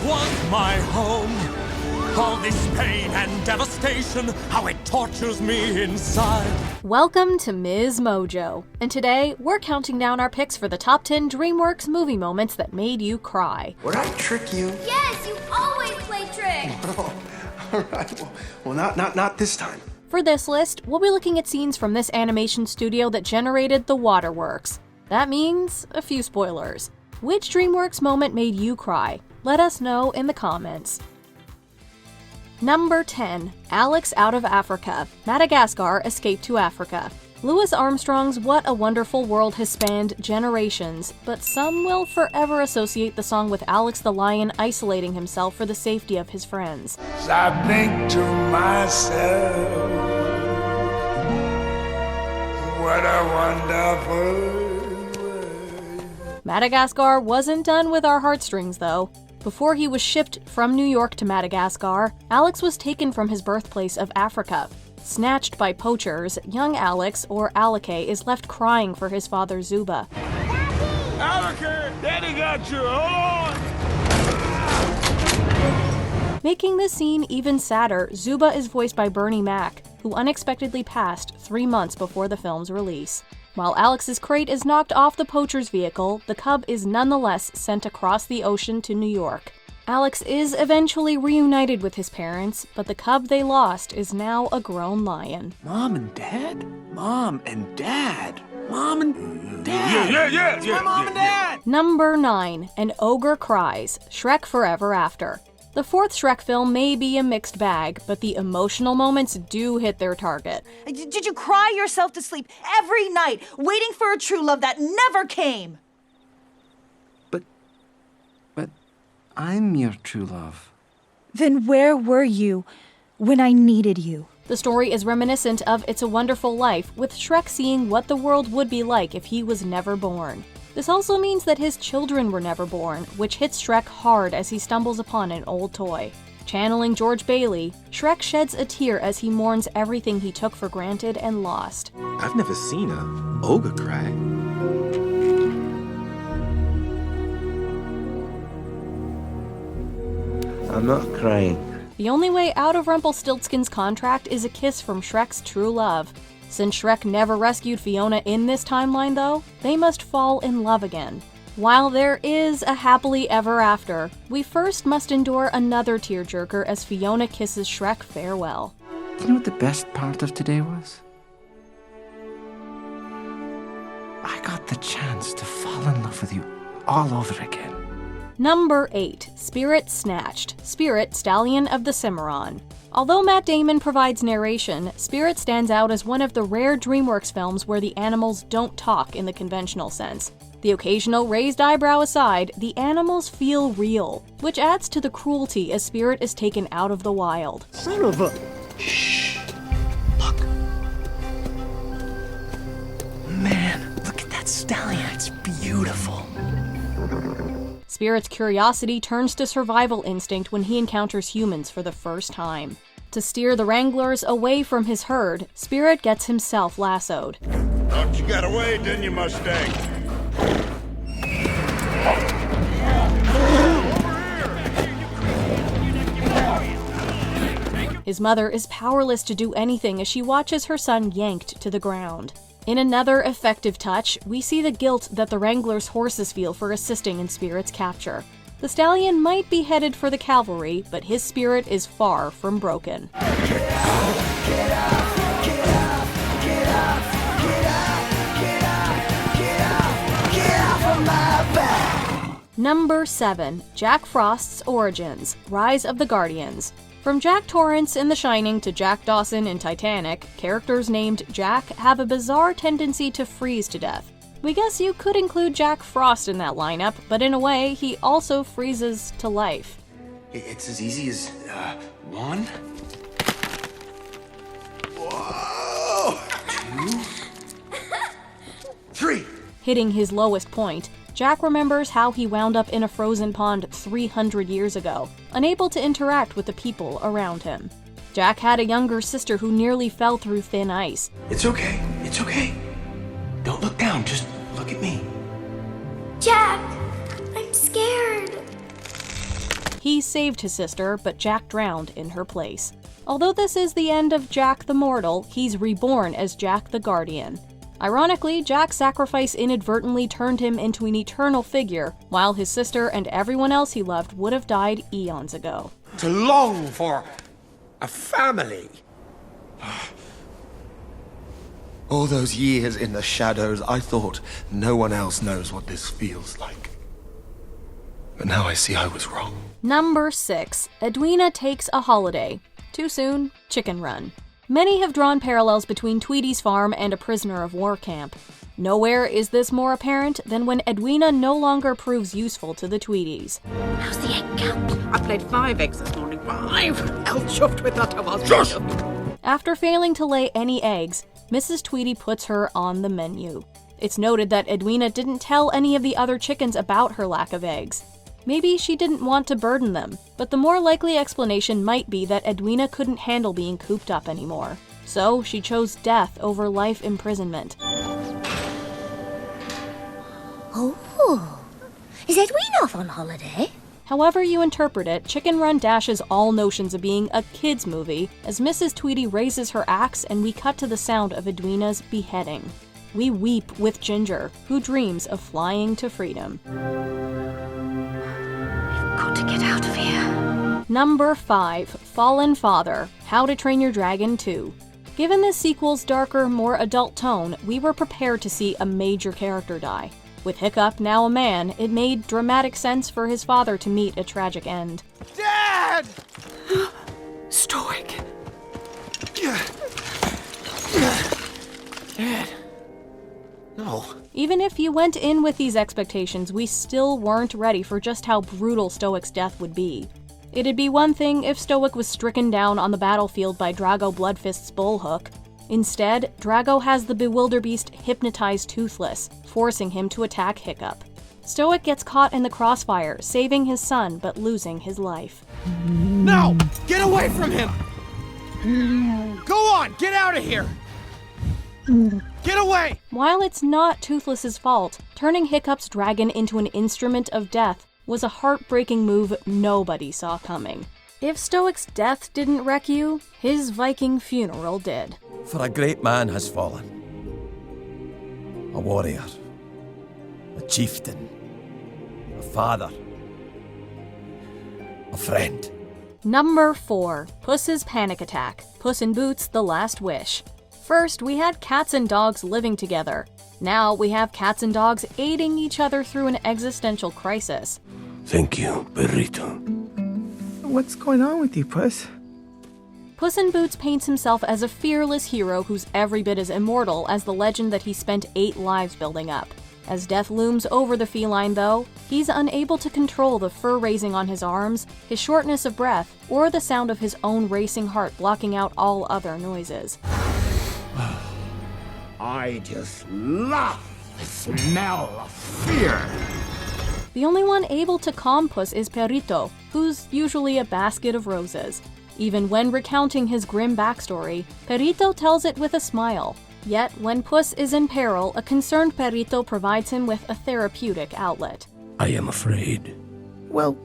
was my home. All this pain and devastation, how it tortures me inside. Welcome to MsMojo, and today we're counting down our picks for the top 10 DreamWorks movie moments that made you cry. Would I trick you? Yes, you always play tricks! Oh, all right. Well, not this time. For this list, we'll be looking at scenes from this animation studio that generated the waterworks. That means a few spoilers. Which DreamWorks moment made you cry? Let us know in the comments. Number 10. Alex Out of Africa. Madagascar escaped to Africa. Louis Armstrong's What a Wonderful World has spanned generations, but some will forever associate the song with Alex the lion isolating himself for the safety of his friends. I think to myself, what a wonderful world. Madagascar wasn't done with our heartstrings, though. Before he was shipped from New York to Madagascar, Alex was taken from his birthplace of Africa. Snatched by poachers, young Alex, or Alake, is left crying for his father Zuba. Alake, Daddy got you, hold on! Making this scene even sadder, Zuba is voiced by Bernie Mac, who unexpectedly passed 3 months before the film's release. While Alex's crate is knocked off the poacher's vehicle, the cub is nonetheless sent across the ocean to New York. Alex is eventually reunited with his parents, but the cub they lost is now a grown lion. Mom and Dad? Mom and Dad? Mom and Dad? Yeah. My mom and Dad! Number 9. An Ogre Cries. Shrek Forever After. The fourth Shrek film may be a mixed bag, but the emotional moments do hit their target. Did you cry yourself to sleep every night, waiting for a true love that never came? But I'm your true love. Then where were you when I needed you? The story is reminiscent of It's a Wonderful Life, with Shrek seeing what the world would be like if he was never born. This also means that his children were never born, which hits Shrek hard as he stumbles upon an old toy. Channeling George Bailey, Shrek sheds a tear as he mourns everything he took for granted and lost. I've never seen a ogre cry. I'm not crying. The only way out of Rumpelstiltskin's contract is a kiss from Shrek's true love. Since Shrek never rescued Fiona in this timeline, though, they must fall in love again. While there is a happily ever after, we first must endure another tearjerker as Fiona kisses Shrek farewell. You know what the best part of today was? I got the chance to fall in love with you all over again. Number 8. Spirit Snatched. Spirit, Stallion of the Cimarron. Although Matt Damon provides narration, Spirit stands out as one of the rare DreamWorks films where the animals don't talk in the conventional sense. The occasional raised eyebrow aside, the animals feel real, which adds to the cruelty as Spirit is taken out of the wild. Son of a... Shh. Look. Man, look at that stallion. It's beautiful. Spirit's curiosity turns to survival instinct when he encounters humans for the first time. To steer the wranglers away from his herd, Spirit gets himself lassoed. Thought you got away, didn't you, Mustang? His mother is powerless to do anything as she watches her son yanked to the ground. In another effective touch, we see the guilt that the Wranglers' horses feel for assisting in Spirit's capture. The stallion might be headed for the cavalry, but his spirit is far from broken. Number 7. Jack Frost's Origins. Rise of the Guardians. From Jack Torrance in The Shining to Jack Dawson in Titanic, characters named Jack have a bizarre tendency to freeze to death. We guess you could include Jack Frost in that lineup, but in a way, he also freezes to life. It's as easy as, 1. Whoa! 2. 3. Hitting his lowest point, Jack remembers how he wound up in a frozen pond 300 years ago, unable to interact with the people around him. Jack had a younger sister who nearly fell through thin ice. It's okay. It's okay. Don't look down. Just look at me. Jack, I'm scared. He saved his sister, but Jack drowned in her place. Although this is the end of Jack the Mortal, he's reborn as Jack the Guardian. Ironically, Jack's sacrifice inadvertently turned him into an eternal figure, while his sister and everyone else he loved would have died eons ago. To long for a family. All those years in the shadows, I thought no one else knows what this feels like. But now I see I was wrong. Number 6. Edwina takes a holiday. Too soon, Chicken Run. Many have drawn parallels between Tweety's farm and a prisoner of war camp. Nowhere is this more apparent than when Edwina no longer proves useful to the Tweeties. How's the egg count? I played 5 eggs this morning. 5! Hell chuffed with that I was. Josh! After failing to lay any eggs, Mrs. Tweety puts her on the menu. It's noted that Edwina didn't tell any of the other chickens about her lack of eggs. Maybe she didn't want to burden them, but the more likely explanation might be that Edwina couldn't handle being cooped up anymore. So she chose death over life imprisonment. Oh, is Edwina off on holiday? However you interpret it, Chicken Run dashes all notions of being a kids' movie as Mrs. Tweety raises her axe and we cut to the sound of Edwina's beheading. We weep with Ginger, who dreams of flying to freedom. Got to get out of here. Number 5. Fallen Father, How to Train Your Dragon 2. Given this sequel's darker, more adult tone, we were prepared to see a major character die. With Hiccup now a man, it made dramatic sense for his father to meet a tragic end. Dad! Stoic. Dad. No. Even if you went in with these expectations, we still weren't ready for just how brutal Stoic's death would be. It'd be one thing if Stoic was stricken down on the battlefield by Drago Bloodfist's bullhook. Instead, Drago has the Bewilderbeast hypnotize Toothless, forcing him to attack Hiccup. Stoic gets caught in the crossfire, saving his son but losing his life. No! Get away from him! Go on! Get out of here! Get away! While it's not Toothless's fault, turning Hiccup's dragon into an instrument of death was a heartbreaking move nobody saw coming. If Stoic's death didn't wreck you, his Viking funeral did. For a great man has fallen. A warrior. A chieftain. A father. A friend. Number 4. Puss's Panic Attack. Puss in Boots: The Last Wish. First, we had cats and dogs living together. Now we have cats and dogs aiding each other through an existential crisis. Thank you, Perrito. What's going on with you, Puss? Puss in Boots paints himself as a fearless hero who's every bit as immortal as the legend that he spent 8 lives building up. As death looms over the feline, though, he's unable to control the fur raising on his arms, his shortness of breath, or the sound of his own racing heart blocking out all other noises. I just love the smell of fear. The only one able to calm Puss is Perrito, who's usually a basket of roses. Even when recounting his grim backstory, Perrito tells it with a smile. Yet, when Puss is in peril, a concerned Perrito provides him with a therapeutic outlet. I am afraid. Well,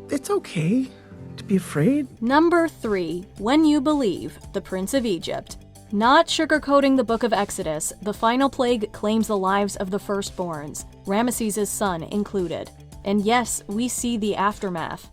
it's okay to be afraid. Number 3. When You Believe, the Prince of Egypt. Not sugarcoating the Book of Exodus, the final plague claims the lives of the firstborns, Ramesses' son included. And yes, we see the aftermath.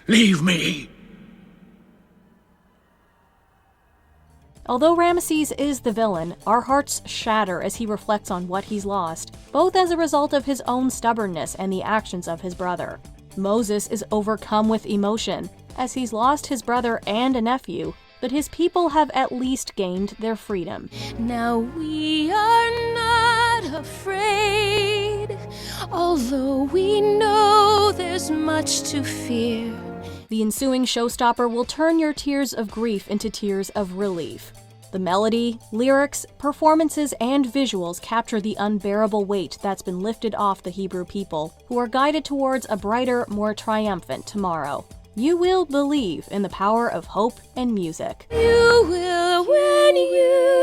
Leave me! Although Ramesses is the villain, our hearts shatter as he reflects on what he's lost, both as a result of his own stubbornness and the actions of his brother. Moses is overcome with emotion, as he's lost his brother and a nephew, but his people have at least gained their freedom. Now we are not afraid, although we know there's much to fear. The ensuing showstopper will turn your tears of grief into tears of relief. The melody, lyrics, performances, and visuals capture the unbearable weight that's been lifted off the Hebrew people, who are guided towards a brighter, more triumphant tomorrow. You will believe in the power of hope and music. You will when you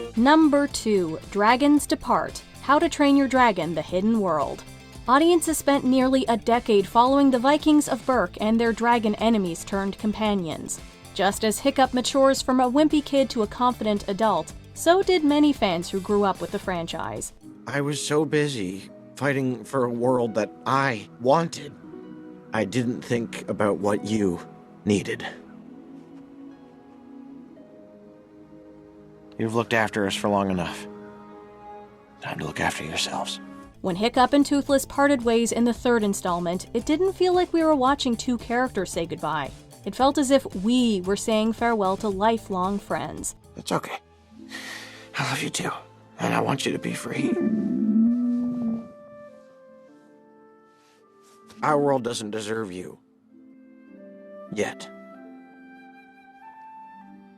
believe. Number 2. Dragons Depart. How to Train Your Dragon: The Hidden World. Audiences spent nearly a decade following the Vikings of Berk and their dragon enemies turned companions. Just as Hiccup matures from a wimpy kid to a confident adult, so did many fans who grew up with the franchise. I was so busy fighting for a world that I wanted. I didn't think about what you needed. You've looked after us for long enough. Time to look after yourselves. When Hiccup and Toothless parted ways in the third installment, it didn't feel like we were watching two characters say goodbye. It felt as if we were saying farewell to lifelong friends. It's okay. I love you too, and I want you to be free. Our world doesn't deserve you. Yet.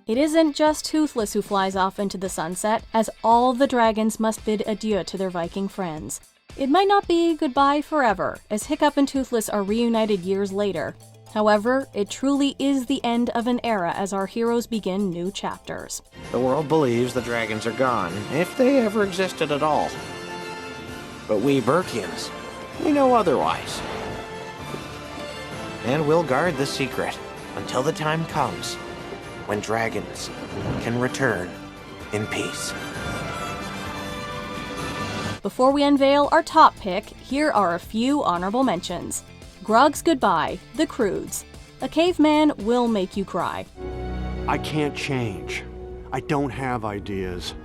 It isn't just Toothless who flies off into the sunset, as all the dragons must bid adieu to their Viking friends. It might not be goodbye forever, as Hiccup and Toothless are reunited years later. However, it truly is the end of an era as our heroes begin new chapters. The world believes the dragons are gone, if they ever existed at all. But we Berkians, we know otherwise. And we'll guard the secret until the time comes when dragons can return in peace. Before we unveil our top pick, here are a few honorable mentions. Grog's Goodbye, The Croods. A caveman will make you cry. I can't change. I don't have ideas.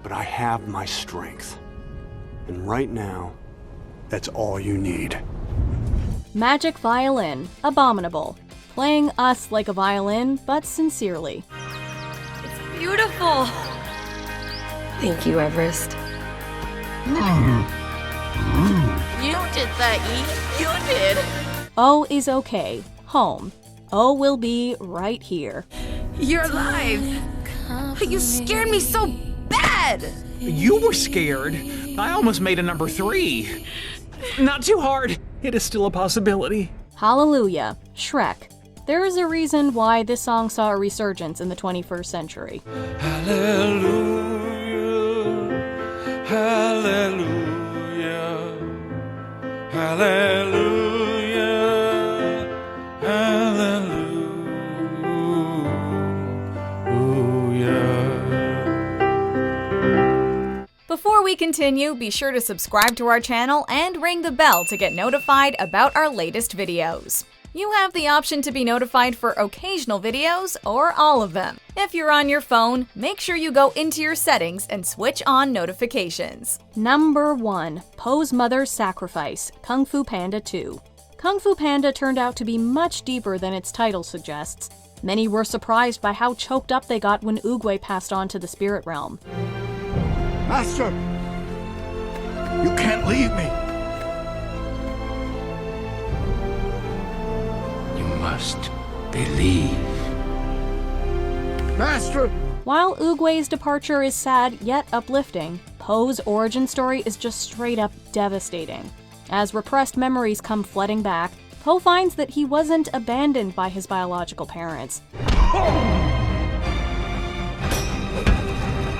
But I have my strength. And right now, that's all you need. Magic Violin, Abominable. Playing us like a violin, but sincerely. It's beautiful. Thank you, Everest. You did that, E. You did. O is okay. Home. O will be right here. You're alive. You scared me so bad. You were scared. I almost made a number 3. Not too hard. It is still a possibility. Hallelujah. Shrek. There is a reason why this song saw a resurgence in the 21st century. Hallelujah, hallelujah, hallelujah, hallelujah. Before we continue, be sure to subscribe to our channel and ring the bell to get notified about our latest videos. You have the option to be notified for occasional videos or all of them. If you're on your phone, make sure you go into your settings and switch on notifications. Number 1. Po's Mother's Sacrifice, Kung Fu Panda 2. Kung Fu Panda turned out to be much deeper than its title suggests. Many were surprised by how choked up they got when Oogway passed on to the spirit realm. Master! You can't leave me! Must believe. Master! While Oogway's departure is sad yet uplifting, Po's origin story is just straight up devastating. As repressed memories come flooding back, Po finds that he wasn't abandoned by his biological parents.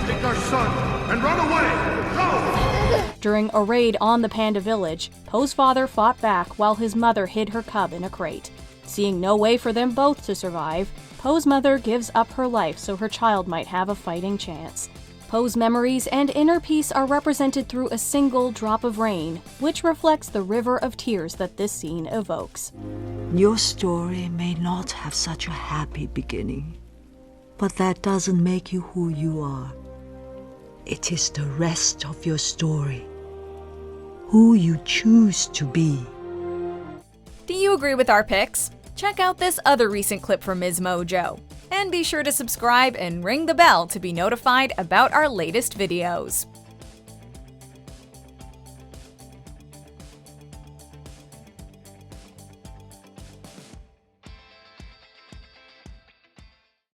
Take our son and run away! Go! During a raid on the panda village, Po's father fought back while his mother hid her cub in a crate. Seeing no way for them both to survive, Po's mother gives up her life so her child might have a fighting chance. Po's memories and inner peace are represented through a single drop of rain, which reflects the river of tears that this scene evokes. Your story may not have such a happy beginning, but that doesn't make you who you are. It is the rest of your story, who you choose to be. Do you agree with our picks? Check out this other recent clip from MsMojo. And be sure to subscribe and ring the bell to be notified about our latest videos.